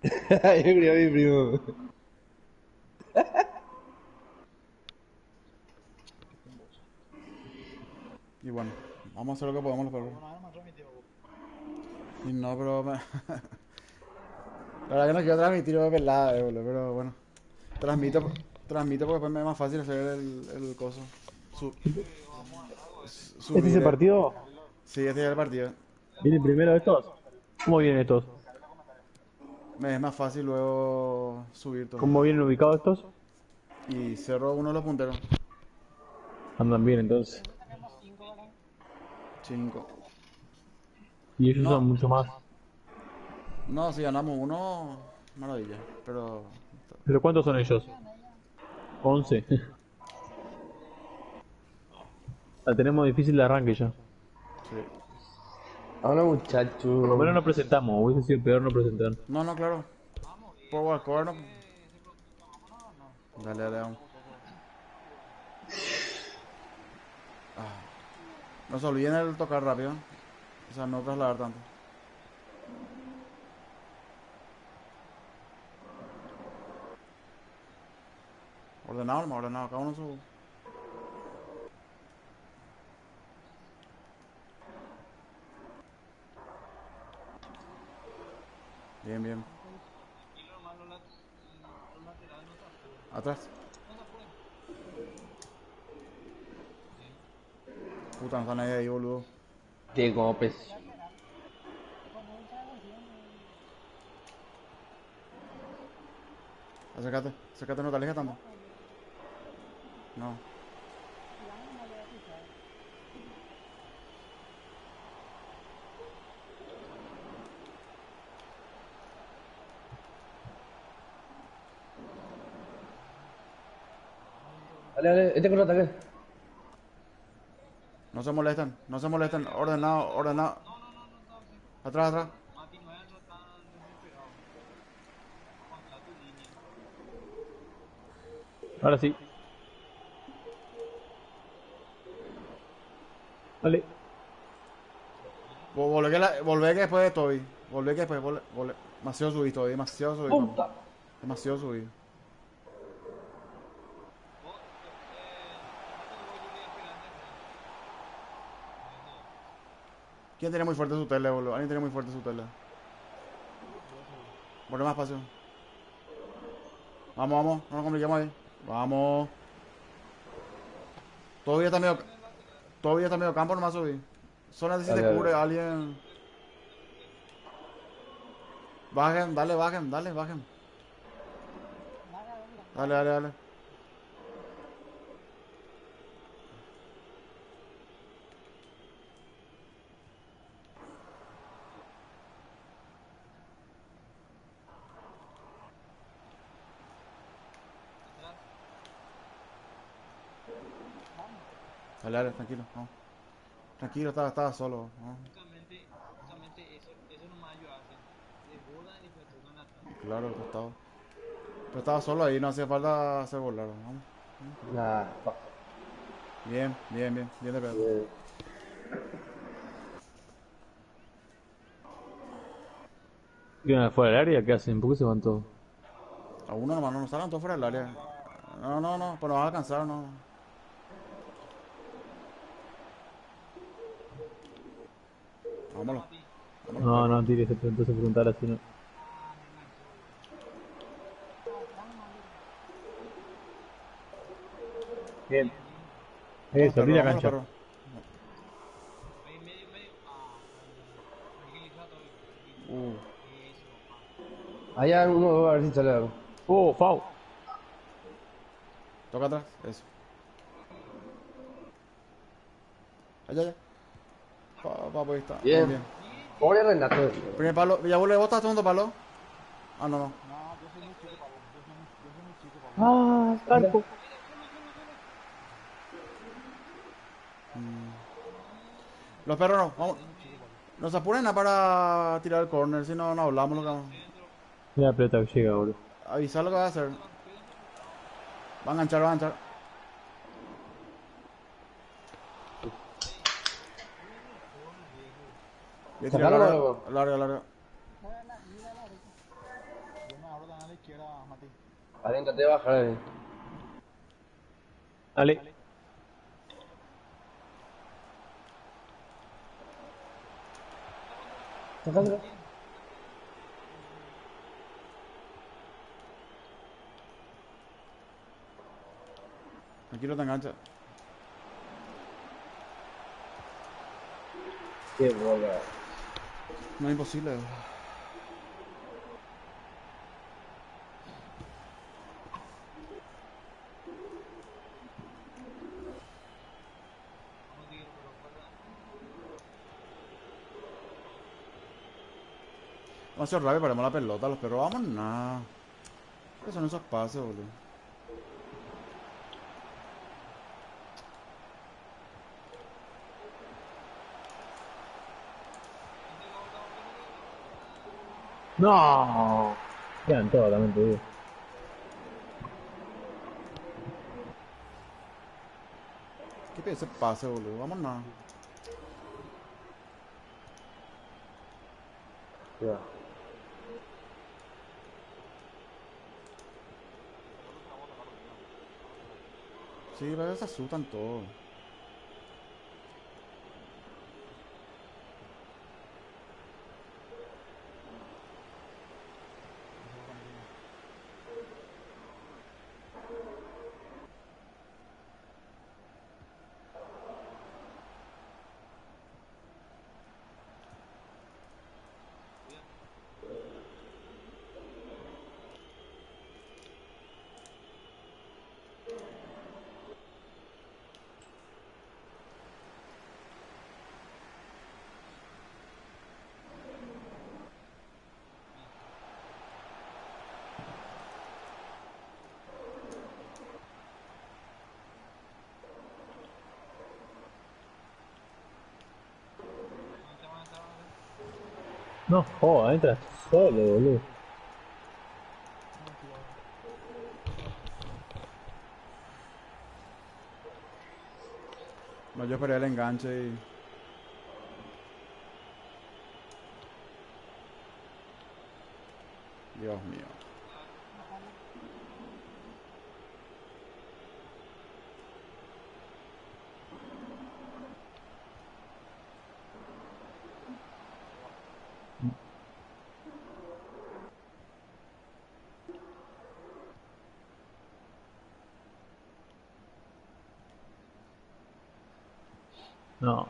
Yo creo mi primo. Y bueno, vamos a hacer lo que podamos los perros. Y no, pero la verdad que no quiero transmitir pelada, boludo, pero bueno. Transmito, transmito porque después me es más fácil hacer el coso. Su- ¿Este es subir, el partido? sí, este es el partido. ¿Vienen primero estos? ¿Cómo vienen estos? Me es más fácil luego subir todo. ¿Cómo vienen ubicados estos? Y cerro uno de los punteros. Andan bien entonces. 5. Y ellos No, son mucho más. no, si ganamos uno, maravilla. Pero, ¿Pero cuántos son ellos? 11. La tenemos difícil de arranque ya. sí. Ahora Por lo menos muchacho. no presentamos. Hubiese sido peor no presentar. No, no, claro. Por Walcover no. Dale, dale, vamos. No se olviden el tocar rápido. O sea, no trasladar tanto. Ordenado, hermano, ordenado. Cada uno su. Bien, bien. Atrás. Puta, no están ahí, boludo. Qué golpes. Acércate, acércate, no te alejes tanto. No. Dale, dale, este con ataque. No se molesten, no se molesten. Ordenado, ordenado. Atrás, atrás. Ahora sí. Vale. Volvé que después de Toby. Volvé que después, volvé. Demasiado subido, Toby. Demasiado subido, papi. Puta. Demasiado subido. ¿Quién tiene muy fuerte su tele, boludo? Alguien tiene muy fuerte su tele. Ponle más espacio. Vamos, vamos. No nos compliquemos ahí. Vamos. Todavía está medio. Todavía está medio campo, nomás subí. Solo si Dale, te cubre dale. alguien. Bajen, dale, bajen, dale, bajen. Dale, dale, dale. Dale, dale, tranquilo. No. Tranquilo, estaba solo. No. Claro, el costado. Pero estaba solo ahí, no hacía falta hacer volar. Vamos. Nah, pa. Bien, bien, bien. Bien de pedo. Eh, ¿Iban fuera del área? ¿Qué hacen? ¿Por qué se van todos? A uno nomás, no nos salgan todos fuera del área. No, no, no, pues nos van a alcanzar, no. Vámonos, vámonos, No, perro. no, tires, entonces preguntar así no. Bien. Vámonos, Eso, abrí perro, la vámonos, cancha. perro. Uh, allá uno, a ver si sale algo. Oh, Fau. toca atrás, eso. Allá, allá. Papo, ahí está. Bien, Bien. bien. Pobre Renato. Primer palo. Villavole, ¿vos estás segundo palo? Ah, no, no. Ah, Mira. Carpo. Los perros no, vamos. Nos apuren a para tirar el corner, si no, no hablamos lo que vamos. Mira la pelota que llega, boludo. Avisar lo que va a hacer. Va a enganchar, va a enganchar. Voy a tirar Sacalo, larga, luego. larga, larga. izquierda, Mati. Vale, intenté bajar. Dale. Sácalo. Aquí no te engancha. Qué bola. No es imposible. Demasiado rabia, paremos la pelota, los perros vamos nada. ¿Qué son esos pases, boludo? No. Quedan todos, también te digo. ¿Qué pide ese pase, boludo? Vamos nada. Ya. Sí, pero se asustan todos. No joda, entras solo, boludo. No, yo esperé el enganche y... Dios mío. No.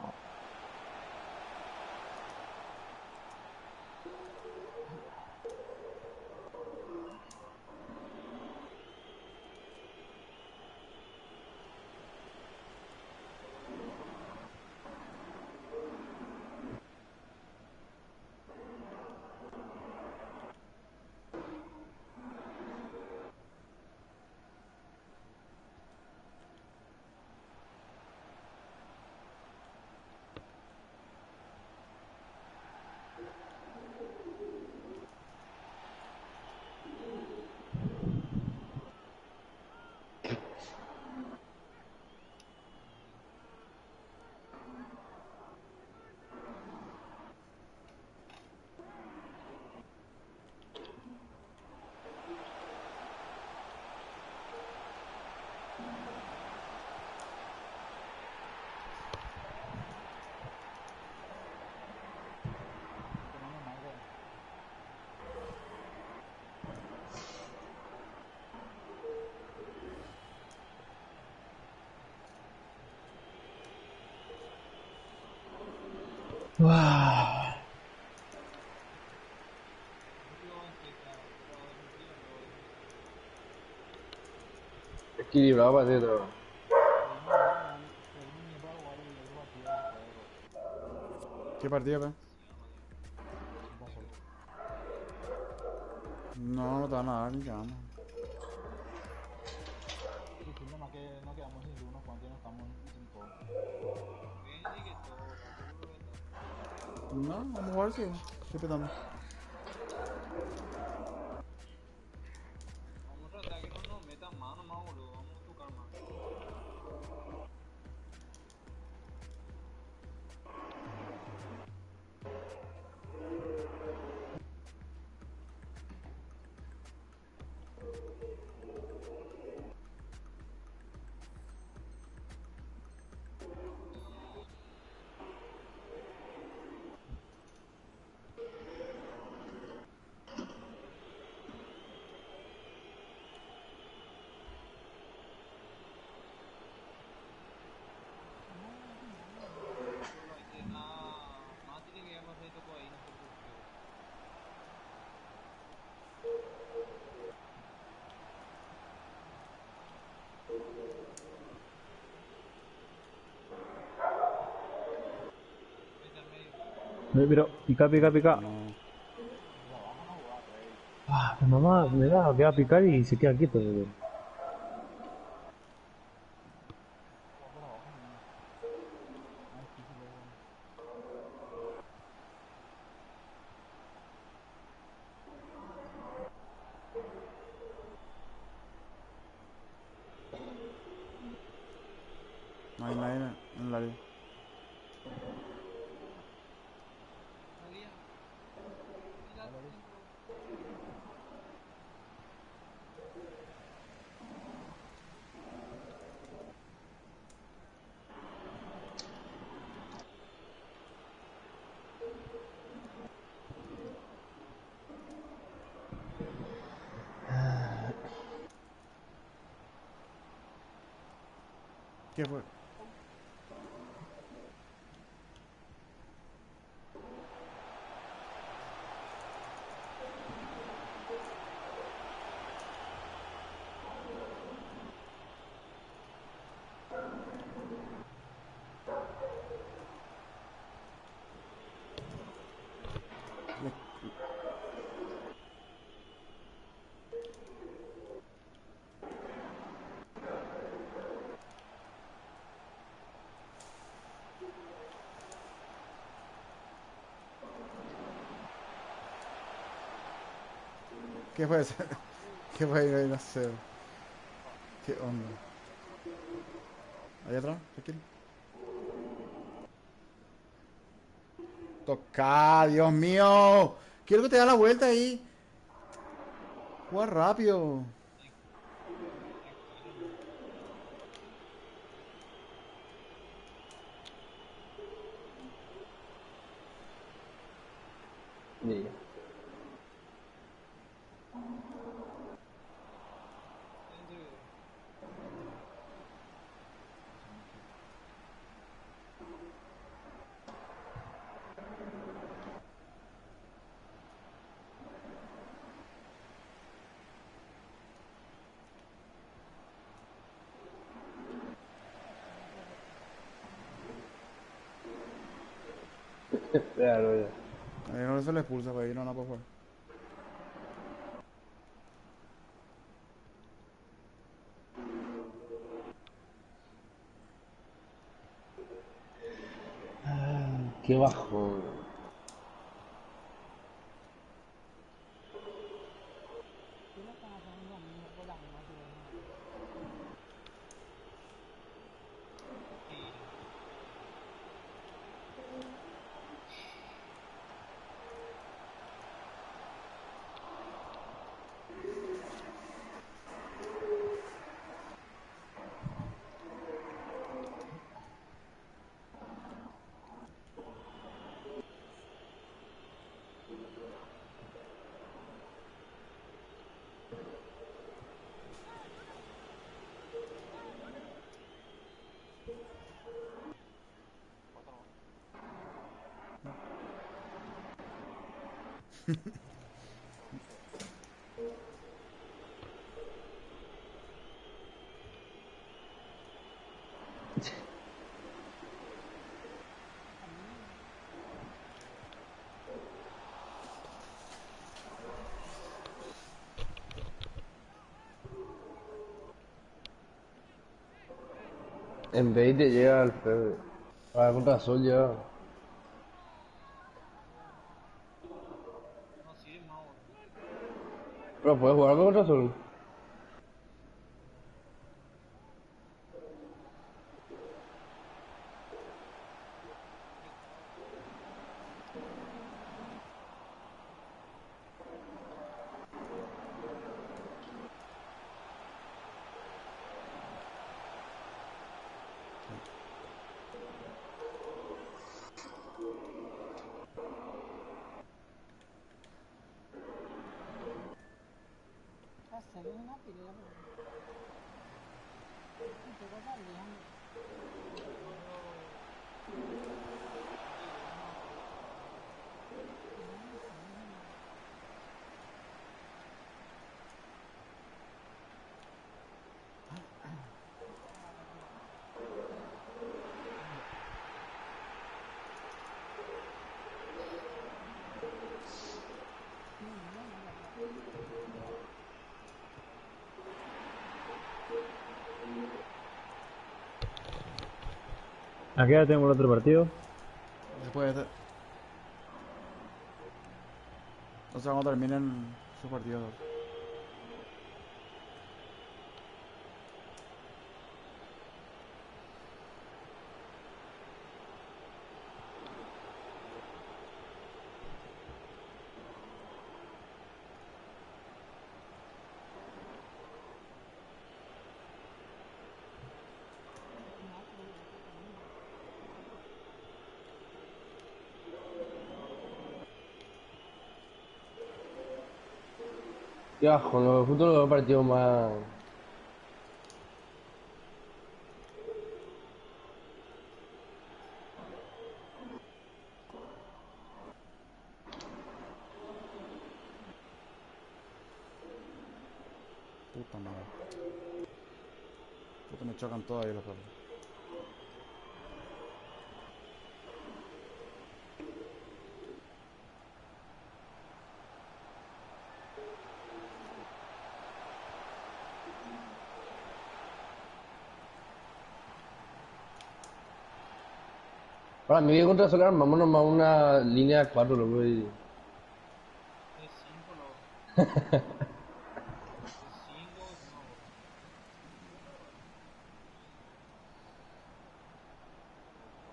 Ah. Equilibrado para dentro. ¿Qué partida, pe? No, no te van a dar ni cagando. No, vamos a jugar, sí. Estoy petando. Pero, pica, pica, pica. No. Ah, la mamá me da, que va a picar y se queda quieto. No hay nadie en el área. ¿Qué fue? Le- ¿Qué fue eso? ¿Qué fue ahí? No sé. ¿Qué onda? ¿Ahí atrás? Tranquilo. Toca, Dios mío. Quiero que te da la vuelta ahí. Juega rápido. Sí. Claro, ya. Ahí no se le expulsa, pues ahí no, no puede jugar. Qué bajo. En vez de llega al Fede. Ah, con razón ya. Pero puedes jugar con razón. ¿A qué hora tenemos el otro partido? Después de este. O sea, cuando terminen sus partidos. Qué bajo, los justo los partidos más. Puta madre. Puta, me chocan todavía los perros. Ahora, me voy contra Solar, vámonos más una línea de 4, loco. Es 5 lo. Es 5 no.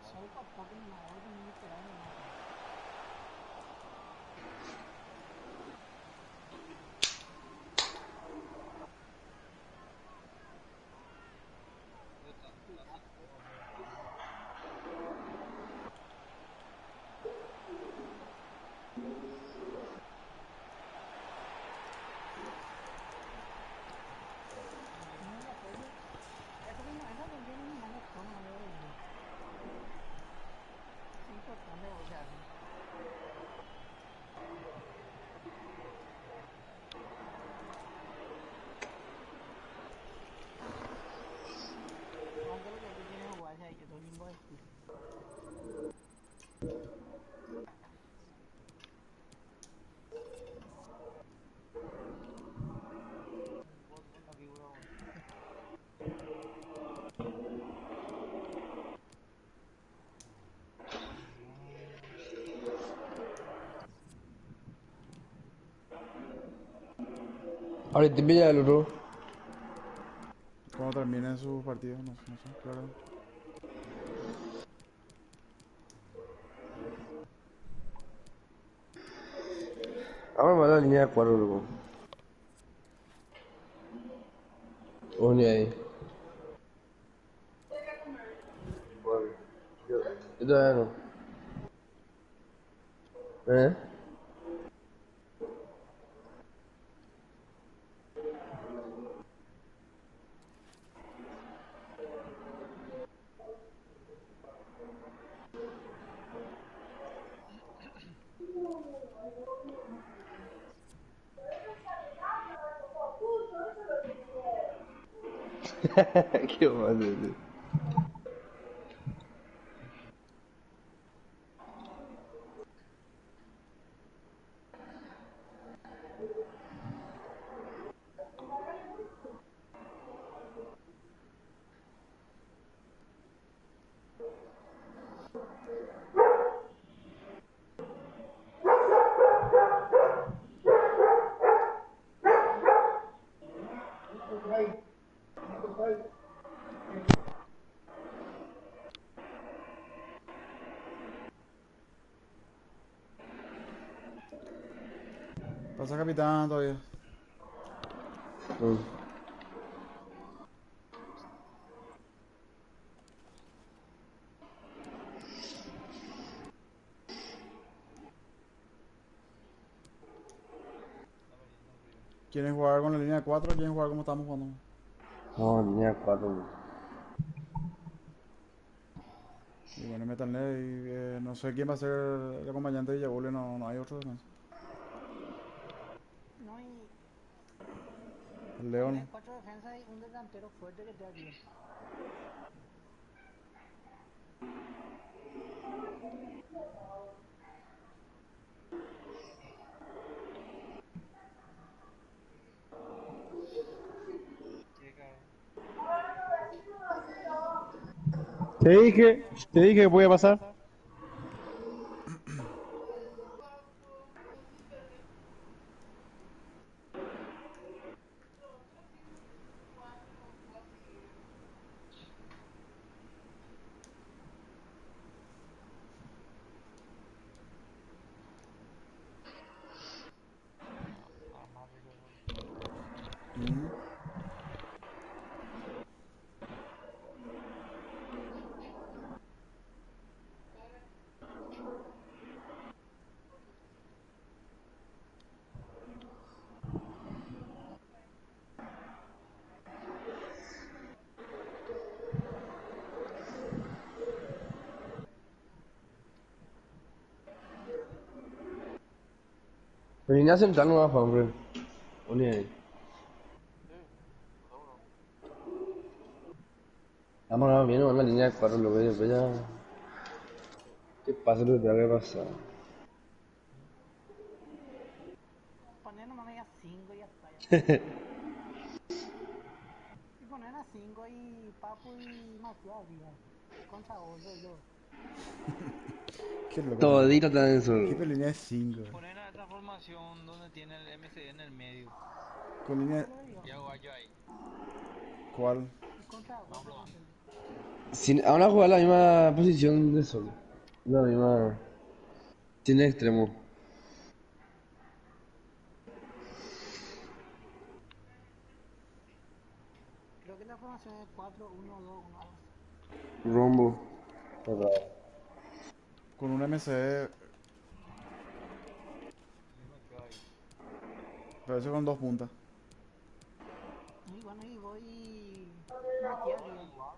ಸ್ವಲ್ಪ ಪಕ್ಕದ ಅವ್ರಿಗೆ ನಿಮಗೆ ಕೆಳಗೆ ಮಾತಾಡಿ Ahora te pilla el otro. Cuando terminen sus partidos, no sé, claro. Ahora me la línea de 4, loco. O ni ahí. Yo todavía no. ¿Eh? Qué madre, tío. Pasa capitán todavía. Mm. ¿Quieren jugar con la línea de 4 o quieren jugar como estamos jugando? No, línea de 4, loco. Y bueno, métanle y no sé quién va a ser el acompañante de Villagule, no hay otro defensa. No hay. El Tenés León. 4 defensas y un delantero fuerte que te ayude. Te dije que podía pasar. Ah, más rico. Mm. Me vine a sentar nomás, pa, hombre. Oye, Sí, seguro. vamos a bien, en la línea de 4, lo veo, después ya. Que pase lo que tenga que pasar. Poner nomás media 5 y ya está, ya. Y poner a 5 y Papu y Matías arriba. Contra Oldo y yo. Qué loco ese Todito está en ¿Qué eso. línea de 5? Poner a esta formación donde tiene el MCD en el medio. ¿Con línea? Eso lo digo. Y hago yo ahí. ¿Cuál? Y contra Vamos a Oldo probar. contra él. Sin, ahora jugar la misma posición de sol. La misma. Tiene extremo. Creo que la formación es 4-1-2-1 algo así. Rombo. Cerrado. Con un MCD, Y me quedo ahí. pero eso con dos puntas. Y bueno, y voy Matías arriba.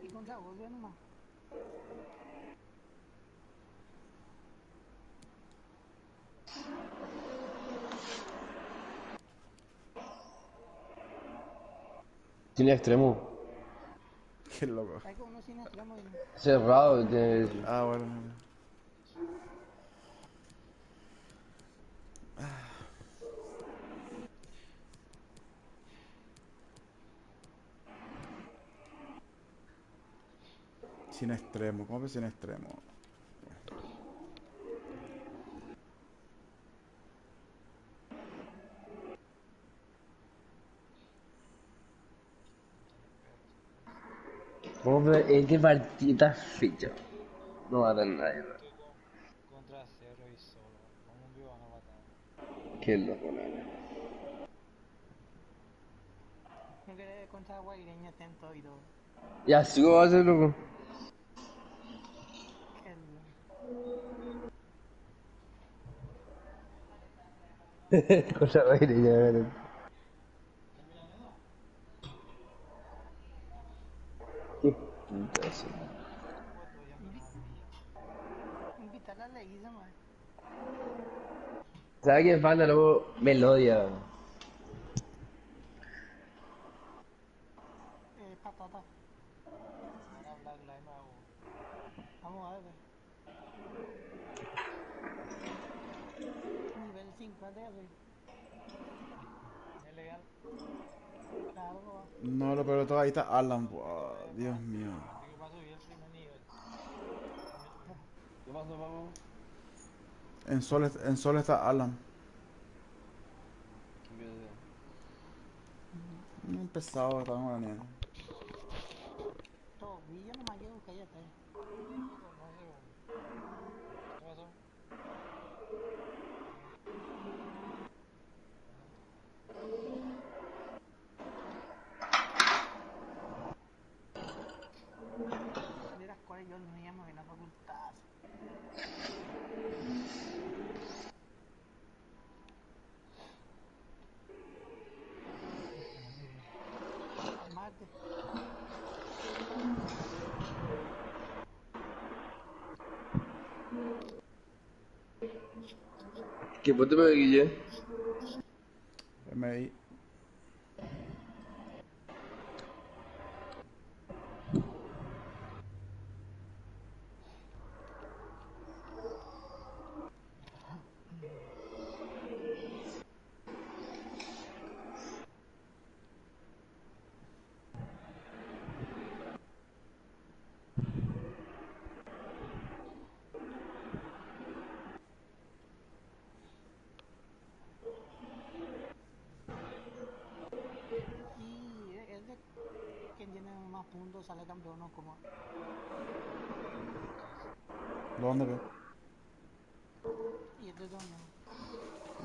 Y contra Oldo nomás. Tiene extremo. Qué loco. Hay que uno sin extremo y no. Cerrado. Tiene... Ah, bueno. Sin extremo. ¿Cómo que sin extremo? Vamos a ver en qué partida fecha. No va a dar nadie. Estoy contra cero y solo. Como un vivo van a matar. Qué loco, nada. No quiere contra Guaireña atento y todo. Y así como va a ser, loco. Qué loco. Cosa aire, ya verás. Qué puta eso. Pues todo ya Invi- miraba Villa. Invitarla a Leguiza, madre. ¿Sabes quién falta luego? Melodia. Patata. Ahora Black Lives me hago. Vamos a ver, ve. Nivel 50 ya soy. Es legal. Claro, va. No, lo peor de todo, ahí está Alan. Buah, Dios mío. Digo, para subir el primer nivel. ¿Qué pasó, papu? En Sol está Alan. ¿Qué quieres decir? Un pesado, estaba con la nieve. Tobillo nomás llevo, cállate. No conoce, vos. ¿Qué pasó? De las cuales yo no llamo en la facultad. Mate. ¿Qué puto me guille? MI. sale campeón o como. ¿Dónde ve? Y este torneo.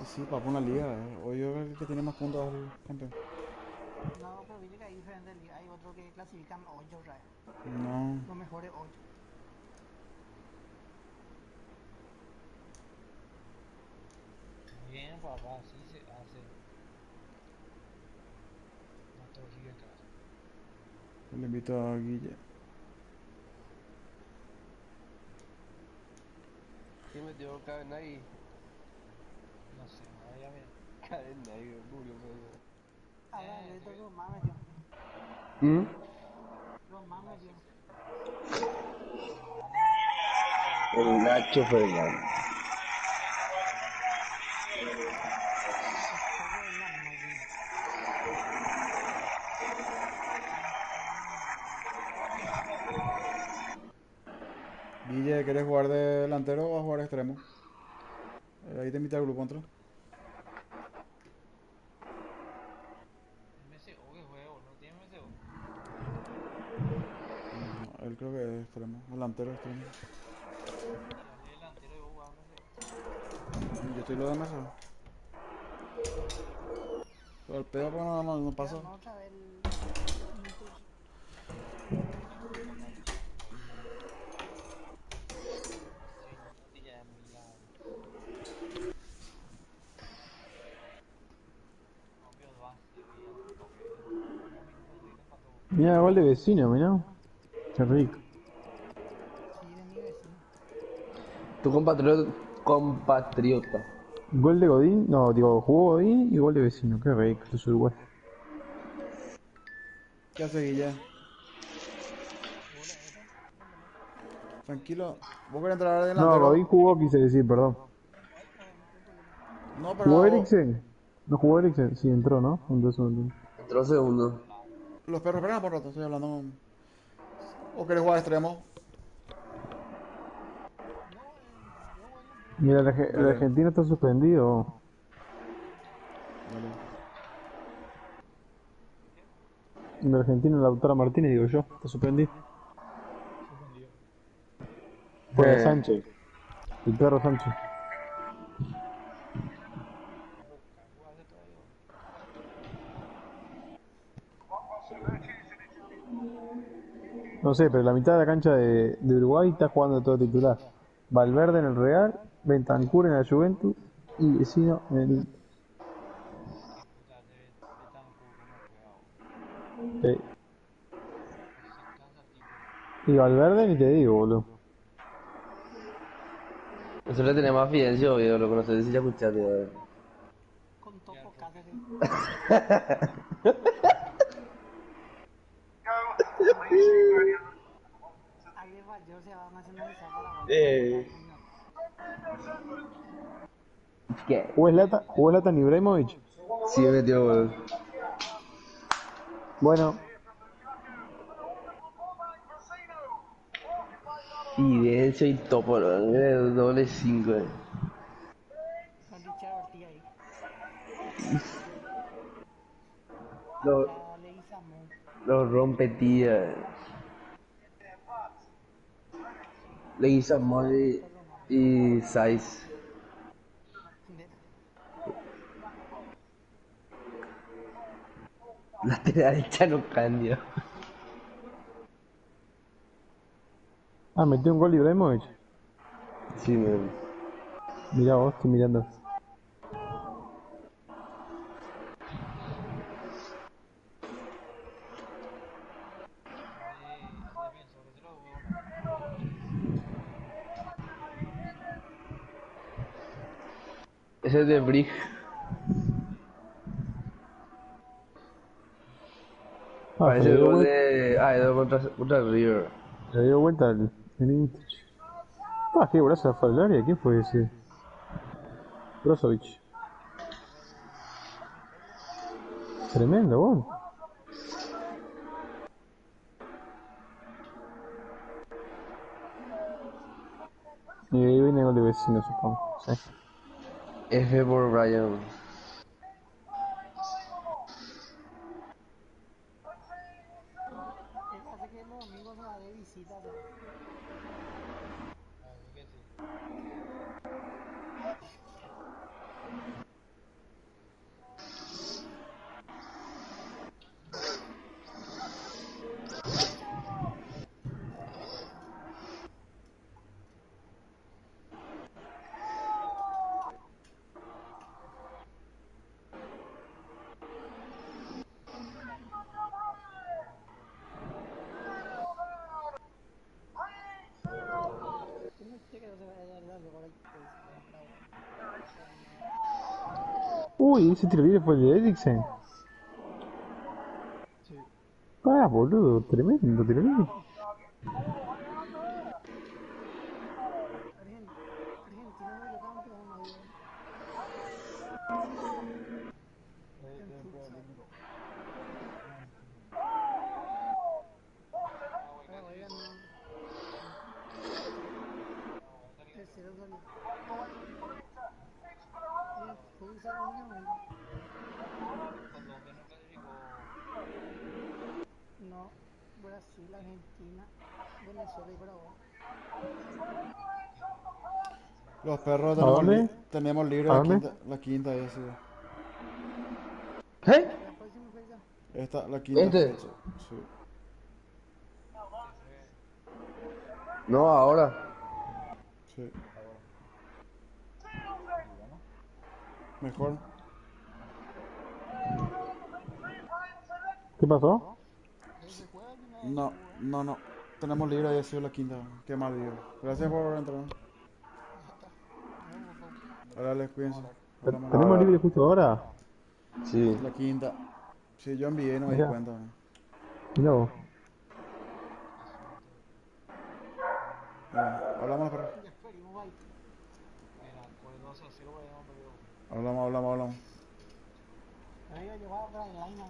Y sí, papu, una liga. Hoy yo creo que el que tiene más puntos es el campeón. No, pero viste que hay diferentes ligas. Hay otros que clasifican 8 otra vez. No. Los mejores 8. Bien, papá, así se hace. No todo sigue caso. Le invito a Guille. ¿Quién metió Cabenagui? No sé, me vaya a ver. Cabenagui, murió medio. Ahora el resto Román metió. ¿Mm? Román metió. El Nacho Fernández. Este juego es la máquina. Guille, ¿querés jugar de delantero o vas a jugar de extremo? Ahí te invita al grupo, contra. MSO que juego, no tiene MSO. No, él creo que es extremo. Delantero extremo. Tirarle delantero y vos jugás MSO. Yo estoy lo de mesa. Pero el pedo pues no pasa. Pero no otra vez el Inter. Sí, ya es muy largo. Cambio 2 Sevilla al toque. Primer minuto se empató. Mira, gol de vecino, mira. Qué rico. Sí, de mi vecino. Tu compatriota. Gol de Godín, no, digo, jugó Godín y gol de vecino. Qué rico, esto es Uruguay. ¿Qué hace Guille? Hola, Evan. Cuéntame. Tranquilo. ¿Vos querés entrar de No, Godín delantero? jugó, quise decir, perdón. Bueno, no hay problema. No, ¿Jugó pero Eriksen? ¿No jugó Eriksen? Sí, entró, ¿no? Entró. Entró segundo. los perros esperan por rato, estoy hablando. ¿O querés jugar de extremo? No, yo bueno, pero Mira, el Dale, argentino está suspendido. dale. ¿qué? El argentino, Lautaro Martínez, digo yo, está suspendido. Suspendido. Fue Sánchez, el perro Sánchez. Boca, jugaste todavía. No sé, pero la mitad de la cancha de Uruguay está jugando todo titular. Valverde en el Real, Bentancur en la Juventus y Vecino en el Inter. ¿Qué puta de Betancourt que no juega ahora? Eh, No se cansa tipo. y Valverde ni te digo, boludo. Eso le tenía más fidencio, obvio, lo conoces si ya escuchaste. Con Y al Topo Roque. Cáceres. Alguien mayor se va a nacionalizar Paraguay como el Boca Eh, Junior. ¿Qué? Jugó Zlatan Ibrahimovic. Sí, metió, weón. Bueno, Fidencio y Topo, weón. Doble 5, Con Richard Ortiz ahí. Lo, Está Leguizamón. lo rompe, tía. Leguizamón Después Román. y Saiz. Lateral derecha no cambia. metió un gol Ibrahimovic. Sí, man. Mirá vos, estoy mirando. De defensor, de los juegos no. Ese es de Brick. Se Parece le el dio gol vuelta, de. Ah, es contra el River. se le dio vuelta el Inter. Qué golazo fue al área, ¿quién fue ese? Brozovic. Defensor que no. Tremendo gol. Y ahí viene el gol de vecino, supongo. Sí. F por Brian. Él hace que Uy, ese tiro libre fue el de Eriksen. Sí. Ah, boludo, tremendo tiro libre. Argentina no dio campeón ahí. En futsal. Paraguay ganó. Tercero salió. Y en futsal únicamente. Colombia no clasificó. No. Brasil, Argentina, Venezuela y Paraguay. Los perros ¿A dónde? tenemos libre ¿A dónde? la quinta ya sí. ¿Qué? La próxima fecha. La quinta Este. fecha. Sí. No, ahora. Sí. Mejor. ¿Qué pasó? Se juega al final de No, fútbol. no, no. Tenemos libre ya sido la quinta. Qué mal día. Gracias por entrar. Ya está. Nos vemos, Pau. Órale, cuídense. Hablamos. ¿Tenemos libre justo ahora? Sí. La quinta. Sí, yo envié y no me di Mirá, cuenta. mirá vos. Bueno, hablamos, perro. Ya esperemos, bye. Mira, por 2-0 por ahí hemos perdido. Hablamos. Ahí va a llevar otra line,